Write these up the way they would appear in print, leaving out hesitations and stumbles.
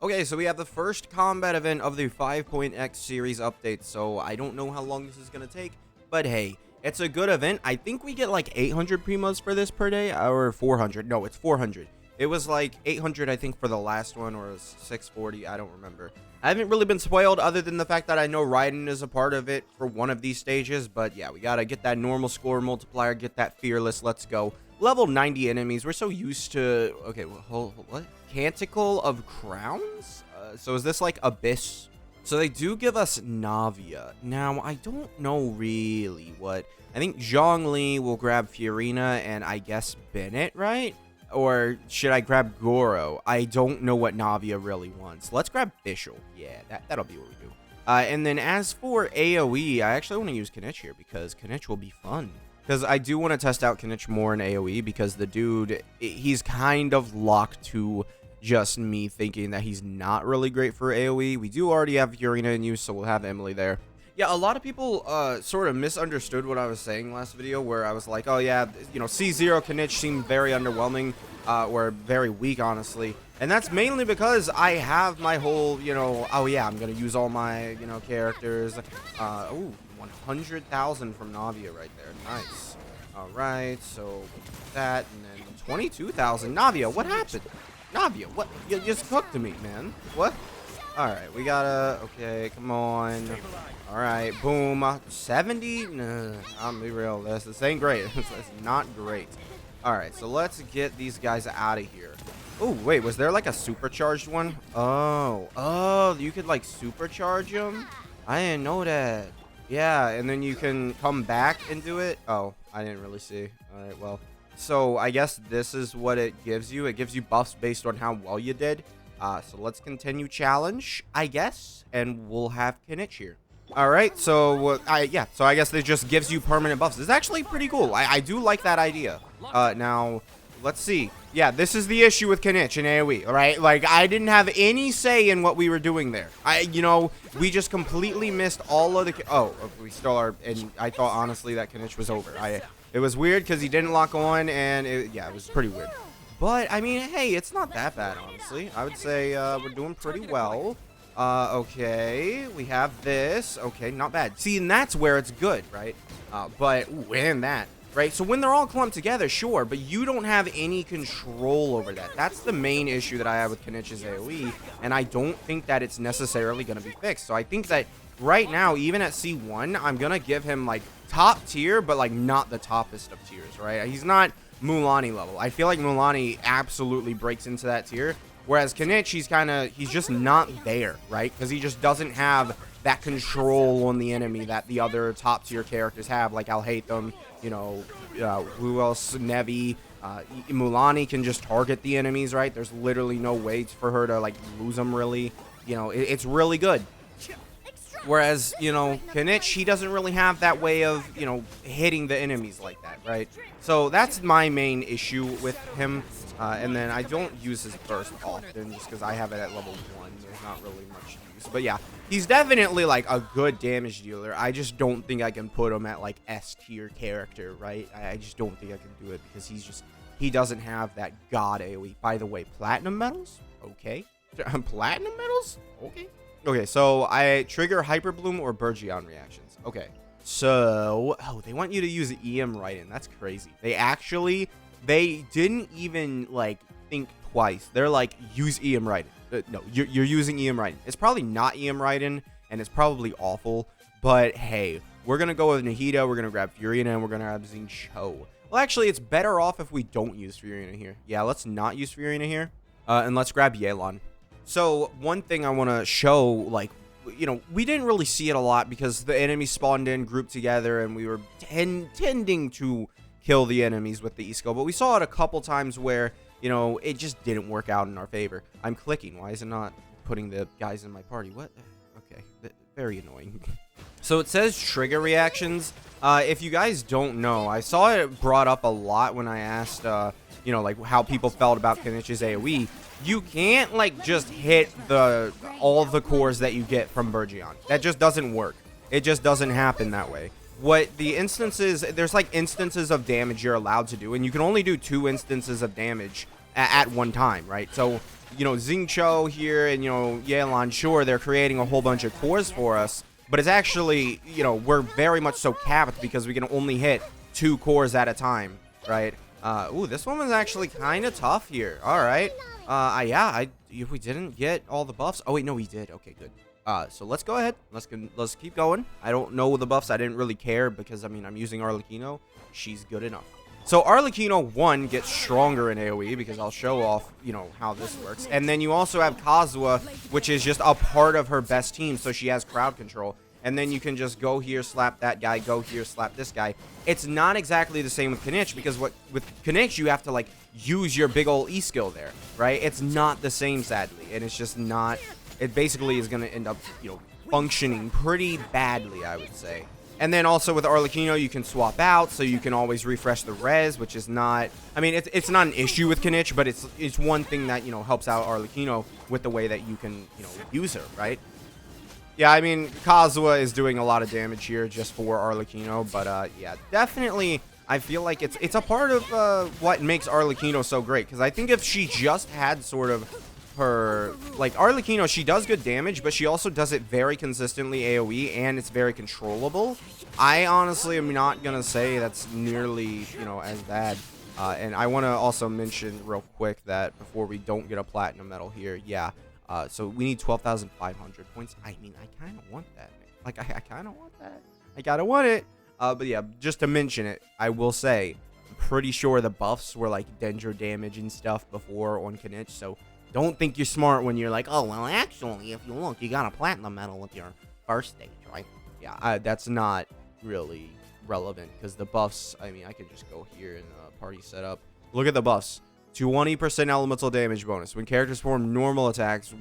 Okay, so we have the first combat event of the 5.x series update, so I don't know how long this is going to take, but hey, it's a good event. I think we get like 800 primos for this per day, or 400. No, it's 400. It was like 800, I think, for the last one, or 640. I don't remember. I haven't really been spoiled other than the fact that I know Raiden is a part of it for one of these stages, but yeah, we got to get that normal score multiplier, get that fearless. Let's go. Level 90 enemies. We're so used to... Okay, well, what? Canticle of Crowns? So is this like Abyss? So they do give us Navia. Now, I don't know really what... I think Zhongli will grab Fiorina and I guess Bennett, right? Or should I grab Goro? I don't know what Navia really wants. Let's grab Fischl. Yeah, that'll be what we do. And then as for AoE, I actually want to use Kinich here because Kinich will be fun. Because I do want to test out Kinich more in AoE because the dude, he's kind of locked to just me thinking that he's not really great for AoE. We do already have Fiorina in use, so we'll have Emily there. Yeah, a lot of people sort of misunderstood what I was saying last video, where I was like, oh yeah, you know, C0 Kinich seemed very underwhelming, or very weak, honestly. And that's mainly because I have my whole, you know, oh yeah, I'm going to use all my, you know, characters. Ooh, 100,000 from Navia right there. Nice. All right, so that, and then 22,000. Navia, what happened? Navia, what? You just cooked to me, man. What? All right, we gotta, okay, come on. All right, boom. 70? Nah, I'm be real. This ain't great. It's not great. All right, so let's get these guys out of here. Oh, wait, was there like a supercharged one? Oh, you could like supercharge them? I didn't know that. Yeah, and then you can come back and do it. Oh, I didn't really see. All right, well, so I guess this is what it gives you. It gives you buffs based on how well you did. So let's continue challenge, I guess, and we'll have Kinich here. All right, so yeah, so I guess it just gives you permanent buffs. It's actually pretty cool. I do like that idea. Now, let's see. Yeah, this is the issue with Kinich and AoE, all right? Like, I didn't have any say in what we were doing there. You know, we just completely missed all of the... Oh, we still are... And I thought, honestly, that Kinich was over. It was weird because he didn't lock on, and yeah, it was pretty weird. But, I mean, hey, it's not that bad, honestly. I would say we're doing pretty well. Okay, we have this. Okay, not bad. See, and that's where it's good, right? But, ooh, and that. Right, so when they're all clumped together, sure, but you don't have any control over that. That's the main issue that I have with Kinich's AoE, and I don't think that it's necessarily going to be fixed. So I think that right now, even at C1, I'm going to give him, like, top tier, but, like, not the toppest of tiers, right? He's not Mulaney level. I feel like Mulaney absolutely breaks into that tier, whereas Kinich, he's just not there, right? Because he just doesn't have that control on the enemy that the other top tier characters have, like Alhaitham, you know, who else? Nevi, Mulaney can just target the enemies, right? There's literally no way for her to, like, lose them, really. You know, it's really good. Whereas, you know, Kinich, he doesn't really have that way of, you know, hitting the enemies like that, right? So that's my main issue with him. And then I don't use his burst often just because I have it at level 1. There's not really much use. But yeah, he's definitely like a good damage dealer. I just don't think I can put him at like S tier character, right? I just don't think I can do it because he doesn't have that god AoE. By the way, platinum medals? Okay. Platinum medals? Okay. Okay, so I trigger Hyper Bloom or Burgeon reactions. Okay. So, oh, they want you to use EM Raiden. That's crazy. They didn't even, like, think twice. They're like, use EM Raiden. No, you're using EM Raiden. It's probably not EM Raiden, and it's probably awful. But, hey, we're going to go with Nahida. We're going to grab Fiorina, and we're going to grab Xingqiu. Well, actually, it's better off if we don't use Fiorina here. Yeah, let's not use Fiorina here. And let's grab Yelan. So, one thing I want to show, like, you know, we didn't really see it a lot because the enemies spawned in, grouped together, and we were tending to kill the enemies with the E-skill, but we saw it a couple times where, you know, it just didn't work out in our favor. I'm clicking. Why is it not putting the guys in my party? What? Okay, very annoying. So it says trigger reactions. If you guys don't know, I saw it brought up a lot when I asked, you know, like how people felt about Kinich's AoE. You can't, like, just hit all the cores that you get from Burgeon. That just doesn't work. It just doesn't happen that way. What the instances, there's like instances of damage you're allowed to do, and you can only do 2 instances of damage at one time, right? So you know, Xingqiu here and, you know, Yelan, sure, they're creating a whole bunch of cores for us, but it's actually, you know, we're very much so capped because we can only hit 2 cores at a time, right? Ooh, this one was actually kind of tough here. All right. If we didn't get all the buffs. Oh, wait, no, we did. Okay, good. So let's go ahead. Let's keep going. I don't know the buffs. I didn't really care because, I mean, I'm using Arlecchino. She's good enough. So Arlecchino 1 gets stronger in AoE because I'll show off, you know, how this works. And then you also have Kazuha, which is just a part of her best team, so she has crowd control. And then you can just go here, slap that guy, go here, slap this guy. It's not exactly the same with Kinich because with Kinich, you have to, like, use your big ol' E skill there, right? It's not the same, sadly. And it's just not... It basically is going to end up, you know, functioning pretty badly, I would say. And then also with Arlecchino, you can swap out, so you can always refresh the res, which is not... I mean, it's not an issue with Kinich, but it's one thing that, you know, helps out Arlecchino with the way that you can, you know, use her, right? Yeah, I mean, Kazuha is doing a lot of damage here just for Arlecchino, but yeah, definitely, I feel like it's a part of what makes Arlecchino so great, because I think if she just had sort of her, like, Arlecchino, she does good damage, but she also does it very consistently AoE, and it's very controllable. I honestly am not gonna say that's nearly, you know, as bad. And I want to also mention real quick that before we don't get a platinum medal here, yeah, so we need 12,500 points. I mean, I kind of want that, man. Like, I kind of want that. I kind of want it. But yeah, just to mention it, I will say, I'm pretty sure the buffs were like Dendro damage and stuff before on Kinich, so don't think you're smart when you're like, oh, well, actually, if you look, you got a platinum medal with your first stage, right? Yeah, that's not really relevant because the buffs, I mean, I could just go here in party setup. Look at the buffs. 20% elemental damage bonus. When characters perform normal attacks,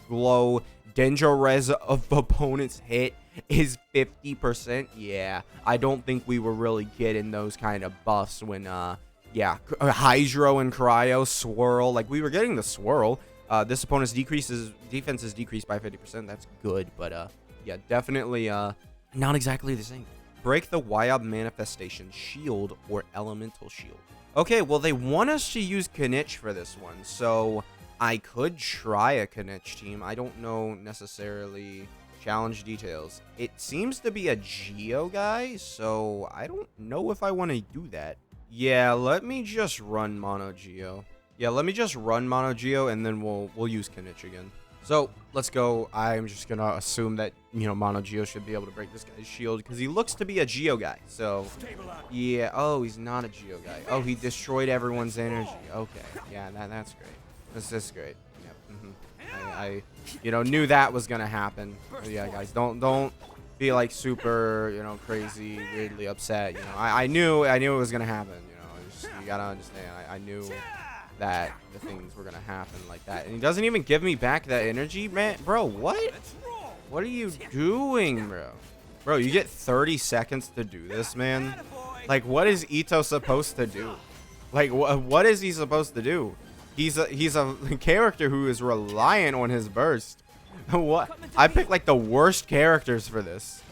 glow, Dendro res of opponents hit is 50%. Yeah, I don't think we were really getting those kind of buffs when, yeah, Hydro and Cryo, Swirl. Like, we were getting the Swirl. This opponent's defense is decreased by 50%. That's good, but, yeah, definitely, not exactly the same. Break the Wyab Manifestation Shield or Elemental Shield. Okay, well, they want us to use Kinich for this one, so I could try a Kinich team. I don't know necessarily challenge details. It seems to be a Geo guy, so I don't know if I want to do that. Yeah, let me just run Mono Geo. Yeah, let me just run Mono Geo, and then we'll use Kinich again. So, let's go. I'm just going to assume that, you know, Mono Geo should be able to break this guy's shield, because he looks to be a Geo guy. So, yeah. Oh, he's not a Geo guy. Oh, he destroyed everyone's energy. Okay. Yeah, that's great. This is great. Yep. I you know, knew that was going to happen. But yeah, guys, don't be, like, super, you know, crazy, weirdly upset. You know, I knew it was going to happen. You know, you got to understand. I knew that the things were gonna happen like that, and he doesn't even give me back that energy, man. Bro, what are you doing, bro? You get 30 seconds to do this, man. Like, what is Ito supposed to do? Like, what is he supposed to do? He's a character who is reliant on his burst. What? I picked like the worst characters for this.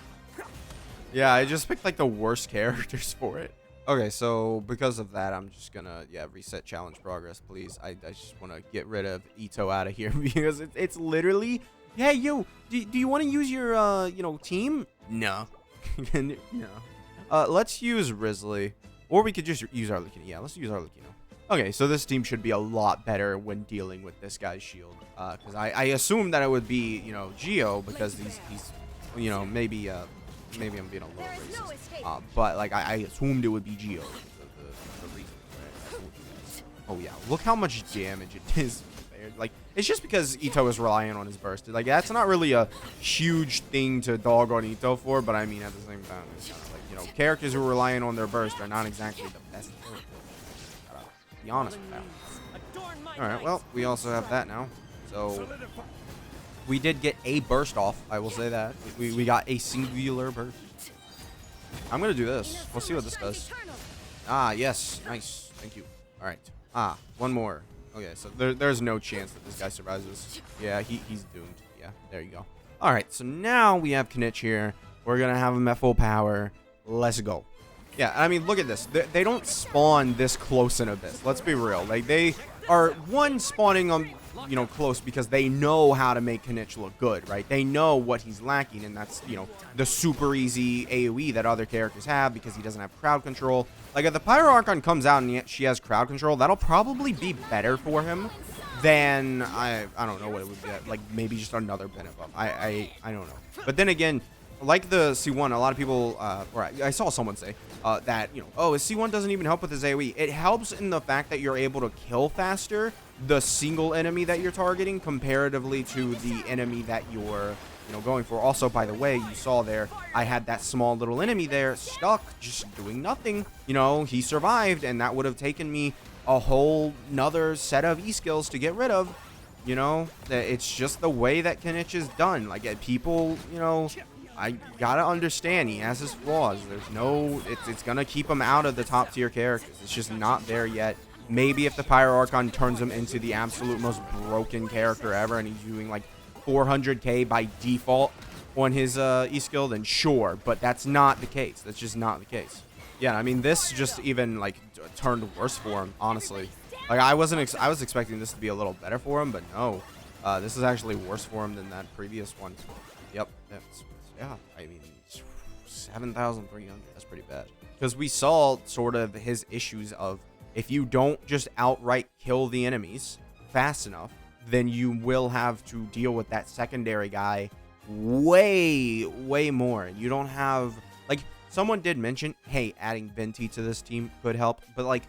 Yeah, I just picked like the worst characters for it. Okay, so because of that, I'm just gonna, yeah, reset challenge progress, please. I just want to get rid of Ito out of here because it's literally, hey, yo, do you want to use your, you know, team? No. No. Let's use Risley, or we could just use Arlecchino. Yeah, let's use Arlecchino. Okay, so this team should be a lot better when dealing with this guy's shield, because I assumed that it would be, you know, Geo, because he's you know, maybe I'm being a little racist, but like I assumed it would be Geo. The reason, right? Oh yeah, look how much damage it is. Like, it's just because Ito is relying on his burst. Like, that's not really a huge thing to dog on Ito for, but I mean, at the same time, it's kind of like, you know, characters who are relying on their burst are not exactly the best characters. Gotta be honest with that. Alright, well, we also have that now. So, we did get a burst off, I will say that. We got a singular burst. I'm gonna do this. We'll see what this does. Ah, yes. Nice. Thank you. Alright. Ah, one more. Okay, so there's no chance that this guy survives this. Yeah, he's doomed. Yeah, there you go. Alright, so now we have Kinich here. We're gonna have him at full power. Let's go. Yeah, I mean, look at this. They don't spawn this close in Abyss. Let's be real. Like, they are, one, spawning on you know, close because they know how to make Kinich look good, right? They know what he's lacking, and that's, you know, the super easy AoE that other characters have because he doesn't have crowd control. Like, if the Pyro Archon comes out and she has crowd control, that'll probably be better for him than, I don't know what it would be, like, maybe just another Bennett buff. I don't know. But then again, like the C1, a lot of people, or I saw someone say that, you know, oh, his C1 doesn't even help with his AoE. It helps in the fact that you're able to kill faster the single enemy that you're targeting comparatively to the enemy that you're, you know, going for. Also, by the way, you saw there, I had that small little enemy there stuck, just doing nothing. You know, he survived, and that would have taken me a whole nother set of E-skills to get rid of. You know, it's just the way that Kinich is done. Like, people, you know, I gotta understand he has his flaws. There's no, it's gonna keep him out of the top tier characters. It's just not there yet. Maybe if the Pyro Archon turns him into the absolute most broken character ever and he's doing like 400k by default on his E-skill, then sure, but that's not the case. That's just not the case. Yeah, I mean, this just even like turned worse for him, honestly. Like, I was expecting this to be a little better for him, but no. This is actually worse for him than that previous one. Yep, yeah, I mean, 7,300, that's pretty bad. Because we saw sort of his issues of, if you don't just outright kill the enemies fast enough, then you will have to deal with that secondary guy way more. You don't have, like, someone did mention, hey, adding Venti to this team could help, but like,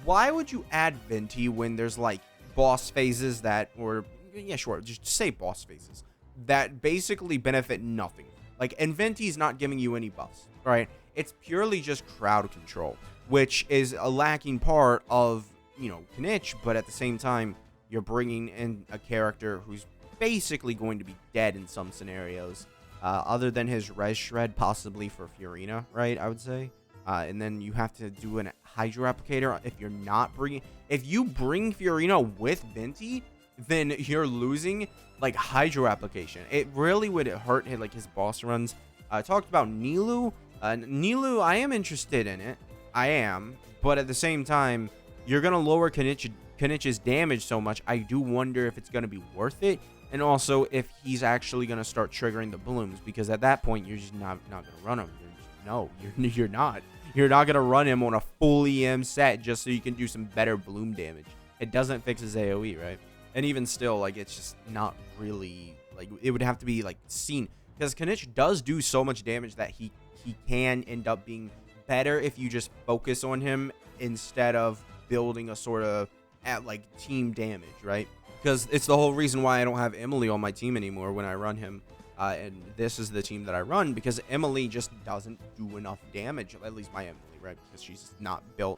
why would you add Venti when there's like boss phases that, or yeah, sure, just say boss phases that basically benefit nothing. Like, and Venti's not giving you any buffs, right? It's purely just crowd control, which is a lacking part of, you know, Kinich, but at the same time, you're bringing in a character who's basically going to be dead in some scenarios, other than his res shred, possibly for Fiorina, right? I would say. And then you have to do a Hydro Applicator if you're not bringing... If you bring Fiorina with Venti, then you're losing, like, Hydro Application. It really would hurt, like, his boss runs. I talked about Nilou. Nilou, I am interested in it. I am. But at the same time, you're going to lower Kinich's damage so much. I do wonder if it's going to be worth it. And also if he's actually going to start triggering the blooms. Because at that point, you're just not going to run him. You're not. You're not going to run him on a full EM set just so you can do some better bloom damage. It doesn't fix his AoE, right? And even still, like, it's just not really, like, it would have to be, like, seen. Because Kinich does do so much damage that he can end up being better if you just focus on him instead of building a sort of, like, team damage, right? Because it's the whole reason why I don't have Emily on my team anymore when I run him. And this is the team that I run because Emily just doesn't do enough damage, at least my Emily, right? Because she's not built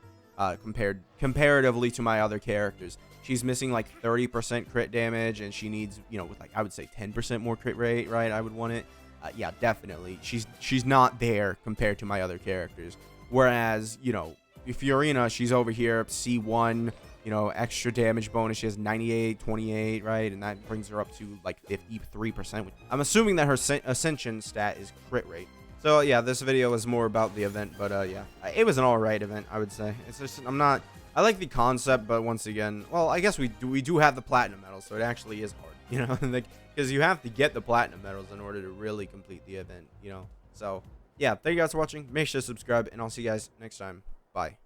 comparatively to my other characters. She's missing like 30% crit damage, and she needs, you know, with like, I would say 10% more crit rate, right? I would want it. Yeah, definitely. She's not there compared to my other characters. Whereas, you know, Fiorina, she's over here, C1, you know, extra damage bonus. She has 98, 28, right? And that brings her up to like 53%. I'm assuming that her Ascension stat is crit rate. So yeah, this video was more about the event, but yeah, it was an alright event, I would say. It's just, I like the concept, but once again, well, I guess we do have the platinum medals, so it actually is hard, you know, like, because you have to get the platinum medals in order to really complete the event, you know. So yeah, thank you guys for watching. Make sure to subscribe, and I'll see you guys next time. Bye.